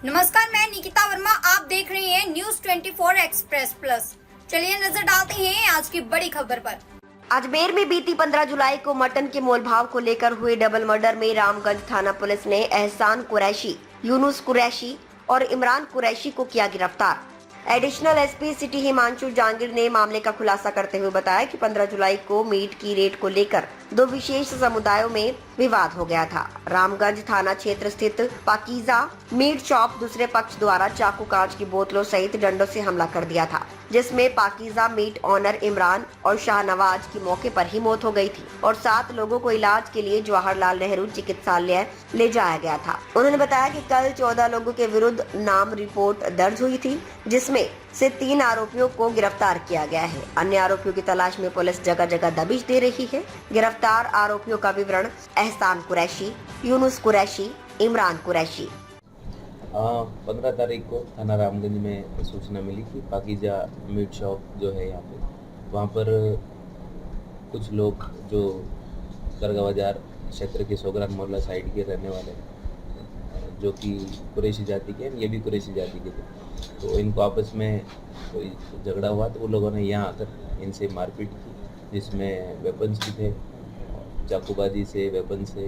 नमस्कार, मैं निकिता वर्मा। आप देख रहे हैं न्यूज 24 एक्सप्रेस प्लस। चलिए नजर डालते हैं आज की बड़ी खबर पर। अजमेर में बीती 15 जुलाई को मटन के मोलभाव को लेकर हुए डबल मर्डर में रामगंज थाना पुलिस ने एहसान कुरैशी, यूनुस कुरैशी और इमरान कुरैशी को किया गिरफ्तार। Additional SP city Himanshu Jahangir ने मामले का खुलासा करते हुए बताया कि 15 जुलाई को मीट की रेट को लेकर दो विशेष समुदायों में विवाद हो गया था। रामगंज थाना क्षेत्र स्थित पाकीजा मीट शॉप दूसरे पक्ष द्वारा चाकू, कांच की बोतलों सहित डंडों से हमला कर दिया था, जिसमें पाकीजा मीट ऑनर इमरान और शाहनवाज की मौके पर ही मौत हो गई थी और 7 लोगों को इलाज के लिए जवाहरलाल नेहरू चिकित्सालय ले जाया गया था। उन्होंने बताया कि कल 14 लोगों के विरुद्ध नाम रिपोर्ट दर्ज हुई थी, जिसमें से 3 आरोपियों को गिरफ्तार किया गया है। अन्य आरोपियों की तलाश में पुलिस जगह जगह दबिश दे रही है। गिरफ्तार आरोपियों का विवरण एहसान कुरैशी, यूनुस कुरैशी, इमरान कुरैशी। 15 तारीख को थाना रामगंज में सूचना मिली कि पाकीजा मीट शॉप जो है यहाँ पे, वहाँ पर कुछ लोग जो दरगाह बाजार क्षेत्र के सोगरान मोहल्ला साइड के रहने वाले हैं, जो कि कुरैशी जाति के हैं, ये भी कुरैशी जाति के थे, तो इनको आपस में कोई झगड़ा हुआ तो वो लोगों ने यहाँ आकर इनसे मारपीट की, जिसमें वेपन्स भी थे। चाकूबाजी से, वेपन से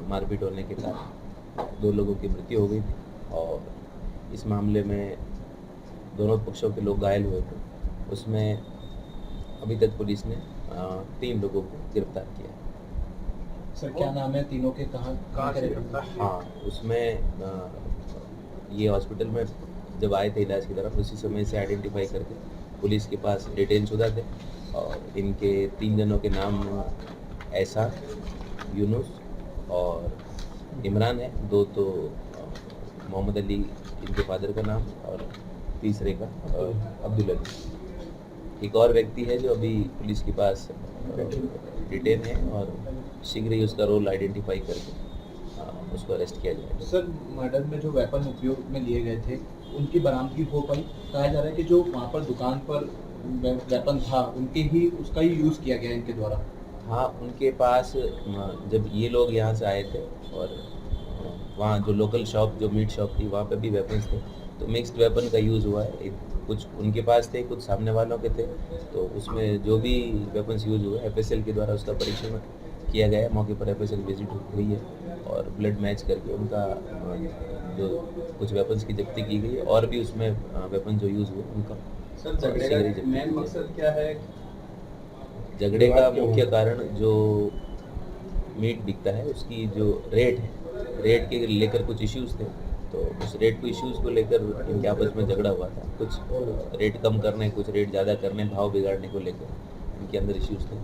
मारपीट होने के कारण 2 लोगों की मृत्यु हो गई थी और इस मामले में दोनों पक्षों के लोग घायल हुए थे। उसमें अभी तक पुलिस ने 3 लोगों को गिरफ्तार किया। सर क्या नाम है तीनों के, कहाँ से गिरफ्तार? हाँ, उसमें ये हॉस्पिटल में जब आए थे इलाज की तरफ, उसी समय से आइडेंटिफाई करके पुलिस के पास डिटेल शुदा थे और इनके 3 जनों के नाम एहसान, यूनुस और इमरान है। 2 तो मोहम्मद अली इनके फादर का नाम और तीसरे का अब्दुल अली। एक और व्यक्ति है जो अभी पुलिस के पास डिटेन है और शीघ्र ही उसका रोल आइडेंटिफाई करके उसको अरेस्ट किया जाएगा। सर मर्डर में जो वेपन उपयोग में लिए गए थे उनकी बरामदगी हो पाई? कहा जा रहा है कि जो वहाँ पर दुकान पर वेपन था उनके ही उसका ही यूज़ किया गया इनके द्वारा। हाँ, उनके पास जब ये लोग यहाँ से आए थे और वहाँ जो लोकल शॉप, जो मीट शॉप थी, वहाँ पे भी वेपन्स थे, तो मिक्स्ड वेपन का यूज़ हुआ है। कुछ उनके पास थे, कुछ सामने वालों के थे, तो उसमें जो भी वेपन्स यूज़ हुए एफएसएल के द्वारा उसका परीक्षण किया गया है। मौके पर एफएसएल विजिट हुई है और ब्लड मैच करके उनका जो कुछ वेपन्स की जब्ती की गई है और भी उसमें वेपन जो यूज़ हुए उनका। सर झगड़े का मेन मकसद क्या है? झगड़े का मुख्य कारण जो मीट बिकता है उसकी जो रेट है, रेट के लेकर कुछ इश्यूज़ थे, तो उस रेट को इश्यूज़ को लेकर इनके आपस में झगड़ा हुआ था। कुछ रेट कम करने, कुछ रेट ज़्यादा करने, भाव बिगाड़ने को लेकर इनके अंदर इश्यूज़ थे,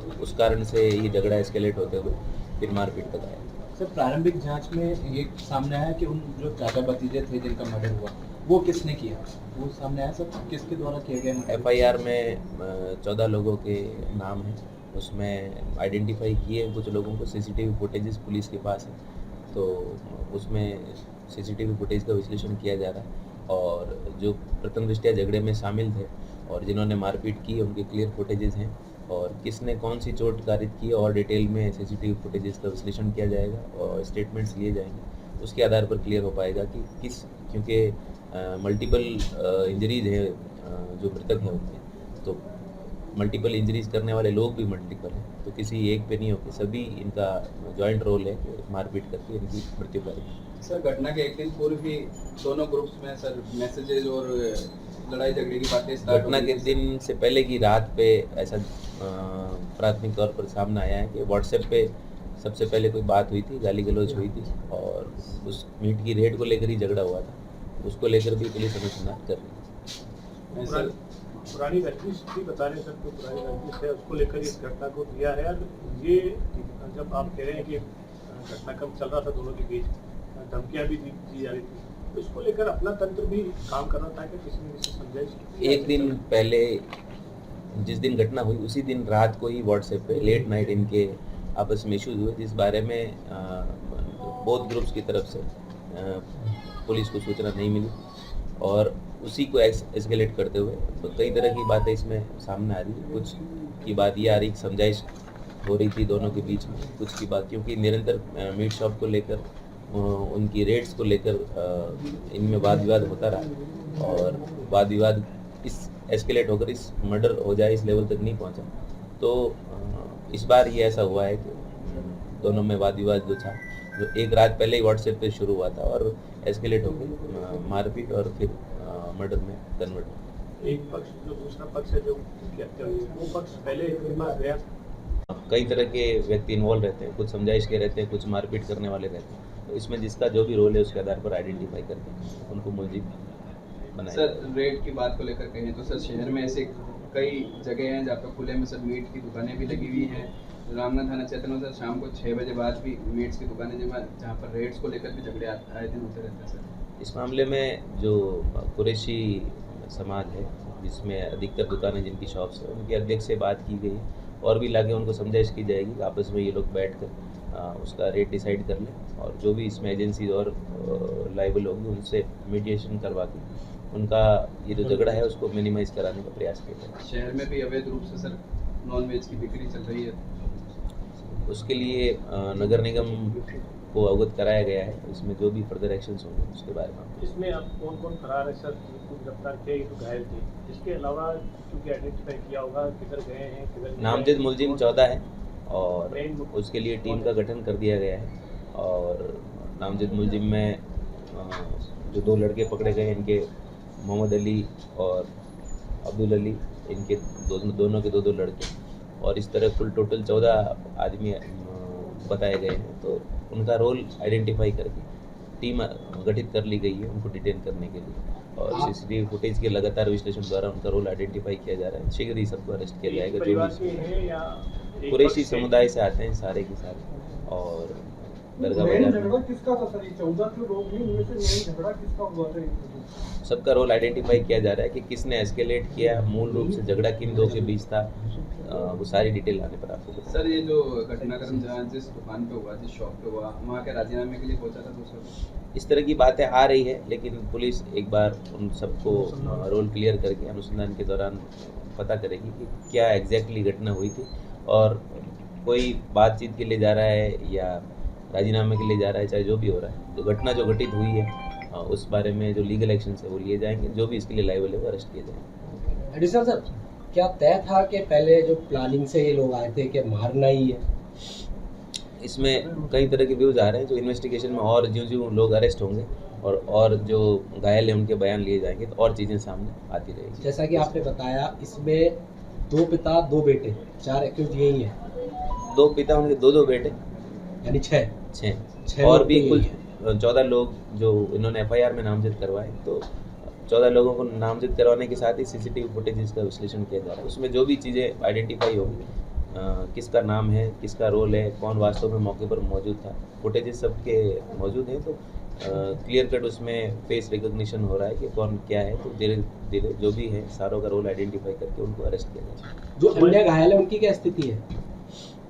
तो उस कारण से ये झगड़ा एस्केलेट होते हुए फिर मारपीट तक आया। सर प्रारंभिक जांच में ये सामने आया कि उन जो चाचा भतीजे थे जिनका मर्डर हुआ वो किसने किया, वो सामने आया? सर किसके द्वारा किया गया? एफआईआर में 14 लोगों के नाम हैं, उसमें आइडेंटिफाई किए कुछ लोगों को। सीसीटीवी फुटेजेस पुलिस के पास है, तो उसमें सीसीटीवी फुटेज का विश्लेषण किया जा रहा है और जो प्रथम दृष्टया झगड़े में शामिल थे और जिन्होंने मारपीट की उनके क्लियर फुटेजेस हैं और किसने कौन सी चोट कारित की और डिटेल में सीसीटीवी फुटेजेस का विश्लेषण किया जाएगा और स्टेटमेंट्स लिए जाएंगे। उसके आधार पर क्लियर हो पाएगा कि किस, क्योंकि मल्टीपल इंजरीज है जो मृतक हैं उनके, तो मल्टीपल इंजरीज करने वाले लोग भी मल्टीपल हैं, तो किसी एक पे नहीं होकर सभी इनका जॉइंट रोल है कि मारपीट करके इनकी मृत्यु करेंगे। सर घटना के एक दिन पूर्व भी दोनों ग्रुप्स में सर मैसेजेस और लड़ाई झगड़े की बातें घटना के दिन से पहले की रात पे ऐसा प्राथमिक तौर पर सामने आया है कि व्हाट्सएप पे सबसे पहले कोई बात हुई थी, गाली गलौज हुई थी और उस मीट की रेट को लेकर ही झगड़ा हुआ था। उसको लेकर भी पुलिस अनुसंधान कर रही है। सर पुरानी रंजिश भी बता रहे हैं सर, तो पुरानी रंजिश है उसको लेकर इस घटना को दिया है। ये जब आप कह रहे हैं कि घटनाक्रम चल रहा था दोनों के बीच, धमकियां भी दी जा रही थी, तो इसको लेकर अपना तंत्र भी काम कर रहा था कि किसी ने किसी समझाइश? एक दिन पहले जिस दिन घटना हुई उसी दिन रात को ही व्हाट्सएप पे लेट नाइट इनके आपस में इश्यूज हुए, जिस बारे में बोथ ग्रुप्स की तरफ से पुलिस को सूचना नहीं मिली और उसी को एस्केलेट करते हुए तो कई तरह की बातें इसमें सामने आ रही है। कुछ की बात ये आ रही समझाइश हो रही थी दोनों के बीच में, कुछ की बात क्योंकि निरंतर मीट शॉप को लेकर उनकी रेट्स को लेकर इनमें वाद विवाद होता रहा और वाद विवाद इस एस्केलेट होकर इस मर्डर हो जाए इस लेवल तक नहीं पहुंचा। तो इस बार ये ऐसा हुआ है कि दोनों में वाद विवाद जो था जो एक रात पहले ही व्हाट्सएप पे शुरू हुआ था और एस्केलेट होकर मारपीट और फिर मर्डर में कन्वर्ट हुआ। एक पक्ष जो दूसरा पक्ष है जो की हत्या हुई है, वो पक्ष पहले के पास गया। कई तरह के व्यक्ति इन्वॉल्व रहते हैं, कुछ समझाइश के रहते हैं, कुछ मारपीट करने वाले रहते हैं। तो इसमें जिसका जो भी रोल है उसके आधार पर आइडेंटिफाई करके उनको मुलजिम बनाया। सर रेट की बात को लेकर कहें तो सर शहर में ऐसे कई जगह हैं जहाँ पर खुले में सर मीट की दुकानें भी लगी हुई हैं। रामगंज थाना क्षेत्र में सर शाम को 6 बजे बाद भी मीट्स की दुकानें जहाँ पर रेट्स को लेकर भी झगड़े आए दिन होते रहते हैं सर। इस मामले में जो कुरैशी समाज है जिसमें अधिकतर दुकानें जिनकी शॉप्स है उनके अध्यक्ष से बात की गई और भी लाके उनको समझाइश की जाएगी आपस में ये लोग बैठकर उसका रेट डिसाइड कर लें और जो भी इसमें एजेंसीज और लाइबल होगी उनसे मीडिएशन करवा के उनका ये जो झगड़ा है उसको मिनिमाइज कराने का प्रयास किया जाए। शहर में भी अवैध रूप से सर नॉनवेज की बिक्री चल रही है, उसके लिए नगर निगम को अवगत कराया गया है। इसमें जो भी फर्दर एक्शंस होंगे उसके बारे में। इसमें अब कौन कौन फरार है सर, जिनको गिरफ्तार किया, ये तो घायल थे, इसके अलावा क्योंकि आइडेंटिफाई किया होगा किधर गए हैं किधर नहीं नामजद गए? मुलजिम 14 है और मेन उसके लिए टीम का गठन कर दिया गया है और नामजद मुलजिम में जो 2 लड़के पकड़े गए इनके मोहम्मद अली और अब्दुल अली, इनके दोनों के 2 लड़के और इस तरह कुल टोटल 14 आदमी बताए गए हैं। तो उनका रोल आइडेंटिफाई करके टीम गठित कर ली गई है उनको डिटेन करने के लिए और सीसीटीवी फुटेज के लगातार विश्लेषण द्वारा उनका रोल आइडेंटिफाई किया जा रहा है। शीघ्र ही सबको अरेस्ट किया जाएगा। परिवार जो के हैं या एक कुरैशी पक्ष के? समुदाय से आते हैं सारे के सारे और दरगाह बाजार किसका था सर? 14 जो लोग हैं उनमें से मेन झगड़ा किसका हुआ था? सबका रोल आइडेंटिफाई किया जा रहा है कि किसने एस्केलेट किया, मूल रूप से झगड़ा किन 2 के बीच था, वो सारी डिटेल आने पर आपको बताएंगे। सर ये जो घटनाक्रम जहाँ जिस दुकान पे हुआ, जिस शॉप पे हुआ, वहाँ के राजीनामे के लिए पहुँचा था दूसरा? इस तरह की बातें आ रही है लेकिन पुलिस एक बार उन सबको रोल क्लियर करके अनुसंधान के दौरान पता करेगी कि क्या एग्जैक्टली घटना हुई थी और कोई बातचीत के लिए जा रहा है या राजीनामे के लिए जा रहा है, चाहे जो भी हो रहा है। तो घटना जो घटित हुई है उस बारे में जो लीगल एक्शन है वो लिए जाएंगे, जो भी इसके लिए लायबल है वो अरेस्ट किए जाएंगे। एडिशनल सर, क्या तय था कि पहले जो प्लानिंग से ये लोग आए थे कि मारना ही है? इसमें कई तरह के व्यूज़ आ रहे हैं जो इन्वेस्टिगेशन में और जो लोग अरेस्ट होंगे और जो घायल हैं उनके बयान लिए जाएंगे तो और चीज़ें सामने आती रहेगी। जैसा कि आपने बताया इसमें 2 पिता 2 बेटे 4 एक्यूज यही हैं, 2 पिता उनके 2 बेटे यानी 6 और भी कुल 14 लोग जो इन्होंने एफआईआर में नामजद करवाए। तो 14 लोगों को नामजद करवाने के साथ ही सीसीटीवी फुटेज का विश्लेषण किया जा रहा है। उसमें जो भी चीज़ें आइडेंटिफाई होगी, किसका नाम है, किसका रोल है, कौन वास्तव में मौके पर मौजूद था, फुटेजेस सबके मौजूद हैं। तो क्लियर कट उसमें फेस रिकॉग्निशन हो रहा है कि कौन क्या है। तो धीरे धीरे जो भी है सारों का रोल आइडेंटिफाई करके उनको अरेस्ट किया जाए। जो अन्य घायल है उनकी क्या स्थिति है?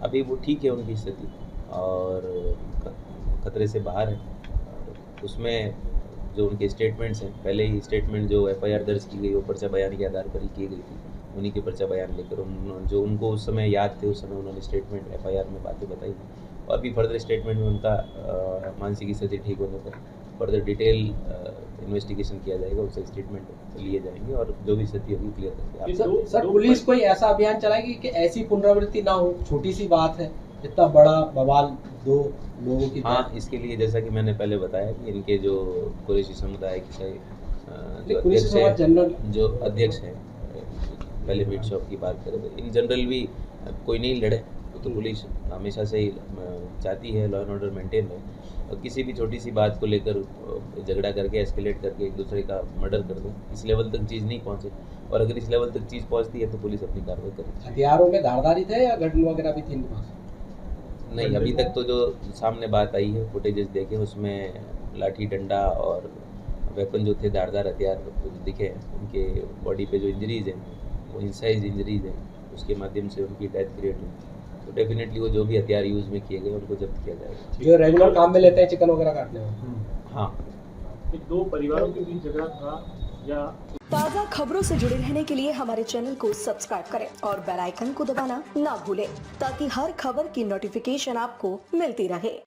अभी वो ठीक है उनकी स्थिति और खतरे से बाहर है। उसमें जो उनके स्टेटमेंट्स हैं, पहले ही स्टेटमेंट जो एफआईआर दर्ज की गई वो पर्चा बयान के आधार पर ही की गई थी। उन्हीं के पर्चा बयान लेकर उन्होंने जो उनको उस समय याद थे उस समय उन्होंने स्टेटमेंट एफआईआर में बातें बताई और भी फर्दर स्टेटमेंट में उनका मानसिक स्थिति ठीक होने पर फर्दर डिटेल इन्वेस्टिगेशन किया जाएगा, उससे स्टेटमेंट लिए जाएंगे और जो भी स्थिति होगी क्लियर करके सर पुलिस कोई ऐसा अभियान चलाएगी कि ऐसी पुनरावृत्ति ना हो? छोटी सी बात है, इतना बड़ा बवाल 2 लोगों की। हाँ, इसके लिए जैसा कि मैंने पहले बताया कि इनके जो कुरैशी समुदाय के जो अध्यक्ष हैं, पहले मीट शॉप की बात करें तो इन जनरल भी कोई नहीं लड़े तो पुलिस हमेशा से ही चाहती है लॉ एंड ऑर्डर मेंटेन रहे और किसी भी छोटी सी बात को लेकर झगड़ा करके एस्केलेट करके एक दूसरे का मर्डर कर दें, इस लेवल तक चीज़ नहीं पहुँचे। और अगर इस लेवल तक चीज़ पहुँचती है तो पुलिस अपनी कार्रवाई करेगी। हथियारों में धारदारी थे या गन वगैरह भी थी इनके पास? नहीं, अभी तक तो जो सामने बात आई है फुटेजेस देखे उसमें लाठी डंडा और वेपन जो थे धारदार हथियार दिखे हैं। उनके बॉडी पे जो इंजरीज हैं वो इंसाइज इंजरीज हैं, उसके माध्यम से उनकी डेथ क्रिएट हुई। तो डेफिनेटली वो जो भी हथियार यूज़ में किए गए उनको जब्त किया जाएगा। जो रेगुलर काम में लेते हैं चिकन वगैरह काटने में। हाँ, 2 परिवारों के बीच झगड़ा था या? ताज़ा खबरों से जुड़े रहने के लिए हमारे चैनल को सब्सक्राइब करें और बेल आइकन को दबाना ना भूलें ताकि हर खबर की नोटिफिकेशन आपको मिलती रहे।